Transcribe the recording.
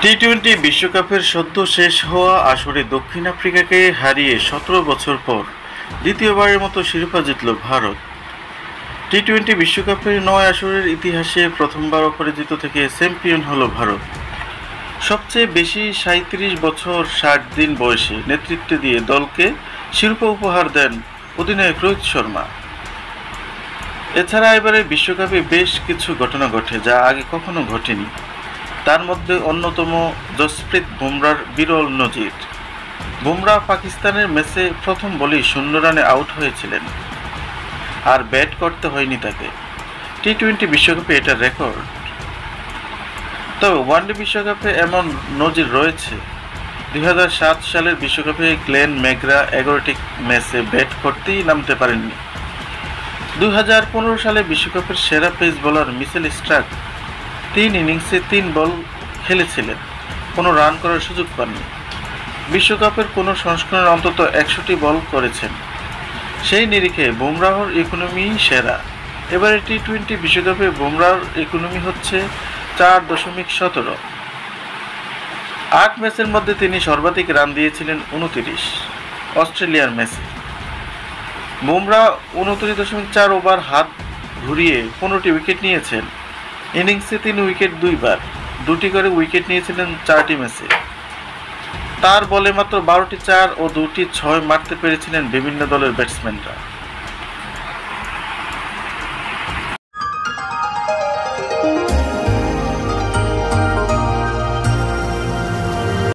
T twenty বিশ্বকাপের সদ্য শেষ হওয়া আসরে দক্ষিণ আফ্রিকাকে হারিয়ে ১৭ বছর পর দ্বিতীয়বারের মতো শিরোপা জিতল ভারত। টি-টোয়েন্টি বিশ্বকাপের ৯ আসরের ইতিহাসে প্রথমবার অপরাজিত থেকে চ্যাম্পিয়ন হল ভারত। সবচেয়ে বেশি ৩৭ বছর ৬০ দিন বয়সে নেতৃত্ব দিয়ে দলকে শিরোপা উপহার দেন অধিনায়ক রোহিত শর্মা। এছাড়া এবারের বিশ্বকাপে বেশ কিছু ঘটনা ঘটে যা আগে কখনো ঘটেনি। তার মধ্যে অন্যতম জসপ্রীত বুমরার বিরল নজির। বুমরা পাকিস্তানের ম্যাচে প্রথম বলেই ০ রানে আউট হয়েছিলেন, আর ব্যাট করতে হয়নি তাকে। টি-টোয়েন্টি বিশ্বকাপে এটা রেকর্ড। তবে ওয়ানডে বিশ্বকাপে এমন নজির রয়েছে। ২০০৭ সালের বিশ্বকাপে গ্লেন ম্যাকগ্রা ১১টি ম্যাচে ব্যাট করতেই নামতে পারেননি। ২০১৫ সালে বিশ্বকাপের সেরা পেস বোলার মিচেল স্টার্ক ৩ ইনিংসে ৩ বল খেলেছিলেন, কোনো রান করার সুযোগ পাননি। বিশ্বকাপের কোনো সংস্করণে অন্তত ১০০টি বল করেছেন। সেই নিরিখে বুমরাহর ইকোনমি সেরা। এবারে টি-টোয়েন্টি বিশ্বকাপে বুমরাহর ইকোনমি হচ্ছে ৪.১৭। ৮ ম্যাচের মধ্যে তিনি সর্বাধিক রান দিয়েছিলেন ২৯ অস্ট্রেলিয়ার ম্যাচে। বুমরা ২৯.৪ ওভার হাত ঘুরিয়ে ১৫টি উইকেট নিয়েছেন। ইনিংসে ৩ উইকেট ২ বার, ২টি করে উইকেট নিয়েছিলেন ৪টি ম্যাচে। তার বলে মাত্র ১২টি ৪ ও ২টি ৬ মারতে পেরেছিলেন বিভিন্ন দলের ব্যাটসম্যানরা।